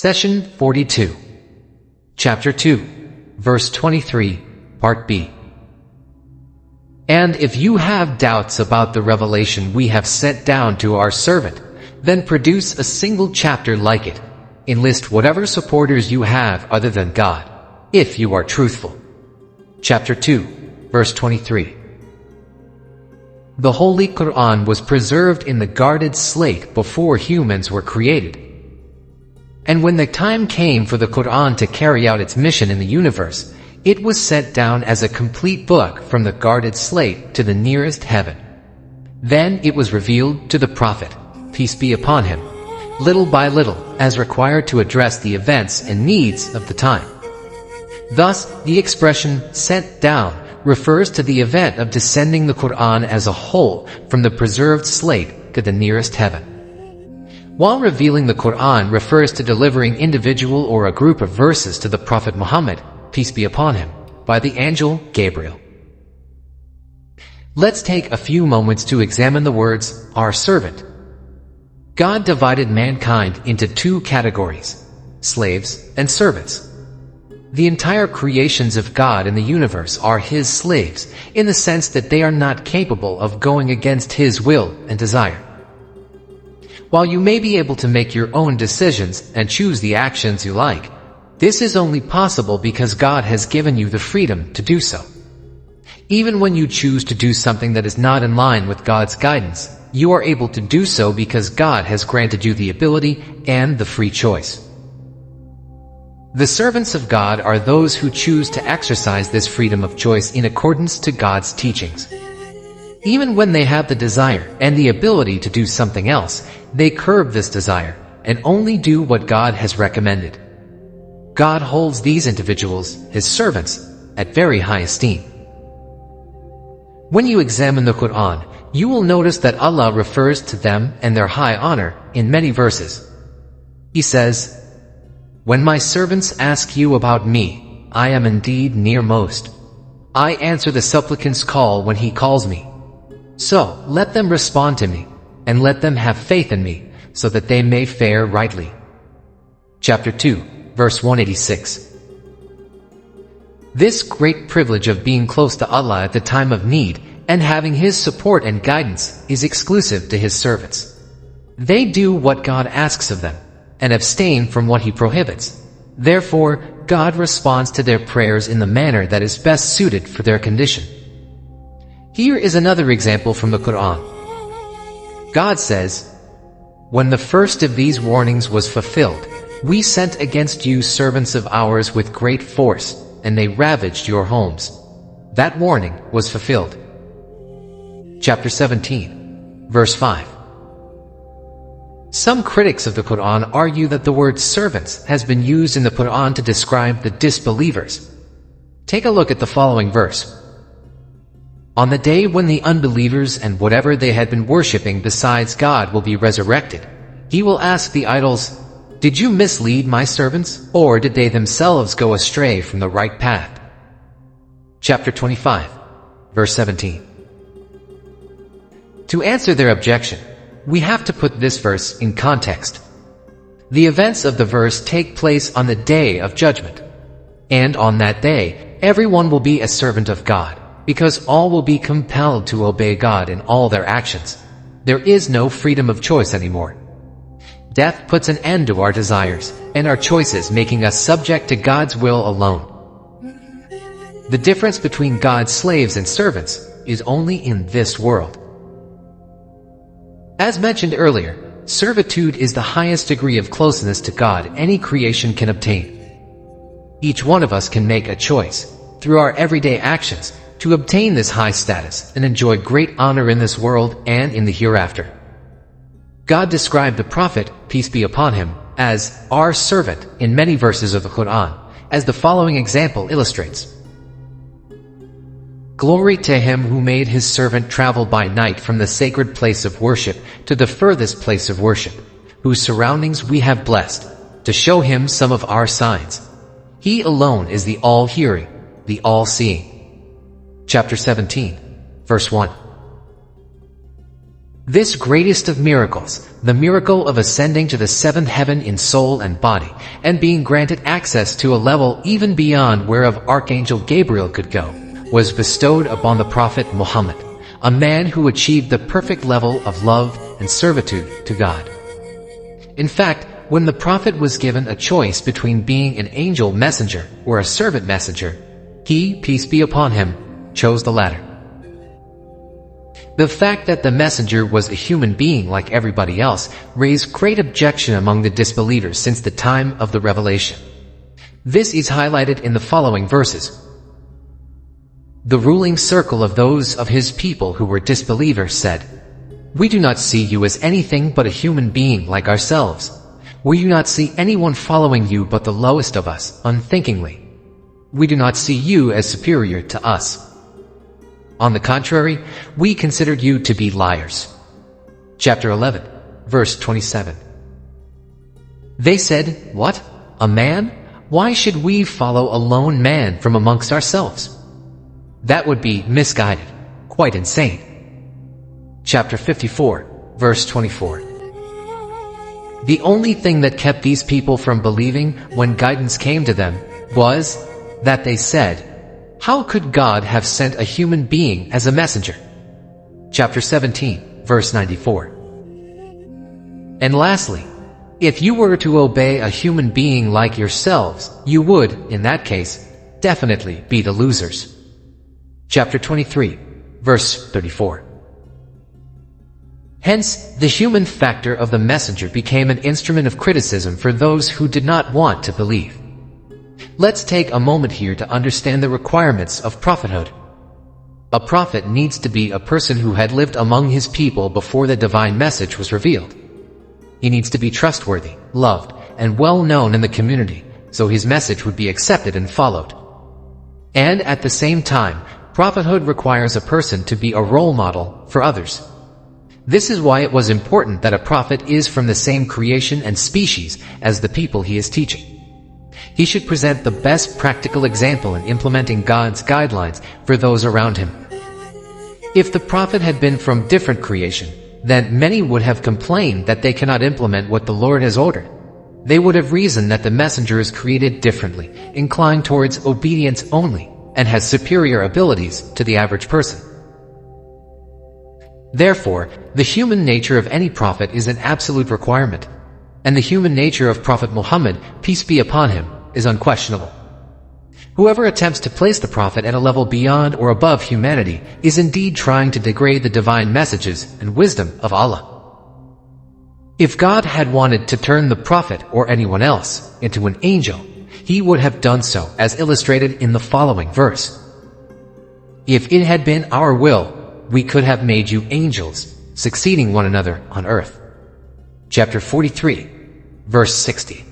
Session 42, Chapter 2, Verse 23, Part B. And if you have doubts about the revelation we have sent down to our servant, then produce a single chapter like it. Enlist whatever supporters you have other than God, if you are truthful. Chapter 2, Verse 23. The Holy Quran was preserved in the Guarded Slate before humans were created. And when the time came for the Quran to carry out its mission in the universe, it was sent down as a complete book from the Guarded Slate to the nearest heaven. Then it was revealed to the Prophet, peace be upon him, little by little, as required to address the events and needs of the time. Thus, the expression "sent down" refers to the event of descending the Quran as a whole from the preserved slate to the nearest heaven. While revealing the Quran refers to delivering individual or a group of verses to the Prophet Muhammad, peace be upon him, by the angel Gabriel. Let's take a few moments to examine the words, our servant. God divided mankind into two categories, slaves and servants. The entire creations of God in the universe are His slaves, in the sense that they are not capable of going against His will and desire. While you may be able to make your own decisions and choose the actions you like, this is only possible because God has given you the freedom to do so. Even when you choose to do something that is not in line with God's guidance, you are able to do so because God has granted you the ability and the free choice. The servants of God are those who choose to exercise this freedom of choice in accordance to God's teachings. Even when they have the desire and the ability to do something else, they curb this desire and only do what God has recommended. God holds these individuals, His servants, at very high esteem. When you examine the Quran, you will notice that Allah refers to them and their high honor in many verses. He says, "When my servants ask you about me, I am indeed nearmost. I answer the supplicant's call when he calls me. So, let them respond to me, and let them have faith in me, so that they may fare rightly." Chapter 2, Verse 186. This great privilege of being close to Allah at the time of need and having His support and guidance is exclusive to His servants. They do what God asks of them, and abstain from what He prohibits. Therefore, God responds to their prayers in the manner that is best suited for their condition. Here is another example from the Quran. God says, "When the first of these warnings was fulfilled, we sent against you servants of ours with great force, and they ravaged your homes. That warning was fulfilled." Chapter 17, Verse 5. Some critics of the Quran argue that the word servants has been used in the Quran to describe the disbelievers. Take a look at the following verse. "On the day when the unbelievers and whatever they had been worshipping besides God will be resurrected, He will ask the idols, 'Did you mislead my servants, or did they themselves go astray from the right path?'" Chapter 25, Verse 17. To answer their objection, we have to put this verse in context. The events of the verse take place on the day of judgment. And on that day, everyone will be a servant of God, because all will be compelled to obey God in all their actions. There is no freedom of choice anymore. Death puts an end to our desires and our choices, making us subject to God's will alone. The difference between God's slaves and servants is only in this world. As mentioned earlier, servitude is the highest degree of closeness to God any creation can obtain. Each one of us can make a choice, through our everyday actions, to obtain this high status and enjoy great honor in this world and in the hereafter. God described the Prophet, peace be upon him, as our servant in many verses of the Quran, as the following example illustrates. "Glory to him who made his servant travel by night from the sacred place of worship to the furthest place of worship, whose surroundings we have blessed, to show him some of our signs. He alone is the all-hearing, the all-seeing." Chapter 17, Verse 1. This greatest of miracles, the miracle of ascending to the seventh heaven in soul and body, and being granted access to a level even beyond whereof Archangel Gabriel could go, was bestowed upon the Prophet Muhammad, a man who achieved the perfect level of love and servitude to God. In fact, when the Prophet was given a choice between being an angel messenger or a servant messenger, he, peace be upon him, chose the latter. The fact that the messenger was a human being like everybody else raised great objection among the disbelievers since the time of the revelation. This is highlighted in the following verses. The ruling circle of those of his people who were disbelievers said, "We do not see you as anything but a human being like ourselves. We do not see anyone following you but the lowest of us, unthinkingly. We do not see you as superior to us. On the contrary, we considered you to be liars." Chapter 11, verse 27. They said, "What? A man? Why should we follow a lone man from amongst ourselves? That would be misguided, quite insane." Chapter 54, verse 24. The only thing that kept these people from believing when guidance came to them was that they said, "How could God have sent a human being as a messenger?" Chapter 17, verse 94. And lastly, if you were to obey a human being like yourselves, you would, in that case, definitely be the losers. Chapter 23, verse 34. Hence, the human factor of the messenger became an instrument of criticism for those who did not want to believe. Let's take a moment here to understand the requirements of prophethood. A prophet needs to be a person who had lived among his people before the divine message was revealed. He needs to be trustworthy, loved, and well known in the community, so his message would be accepted and followed. And at the same time, prophethood requires a person to be a role model for others. This is why it was important that a prophet is from the same creation and species as the people he is teaching. He should present the best practical example in implementing God's guidelines for those around him. If the prophet had been from different creation, then many would have complained that they cannot implement what the Lord has ordered. They would have reasoned that the messenger is created differently, inclined towards obedience only, and has superior abilities to the average person. Therefore, the human nature of any prophet is an absolute requirement, and the human nature of Prophet Muhammad, peace be upon him, is unquestionable. Whoever attempts to place the prophet at a level beyond or above humanity is indeed trying to degrade the divine messages and wisdom of Allah. If God had wanted to turn the prophet or anyone else into an angel, he would have done so, as illustrated in the following verse. If it had been our will, we could have made you angels, succeeding one another on earth. Chapter 43, verse 60.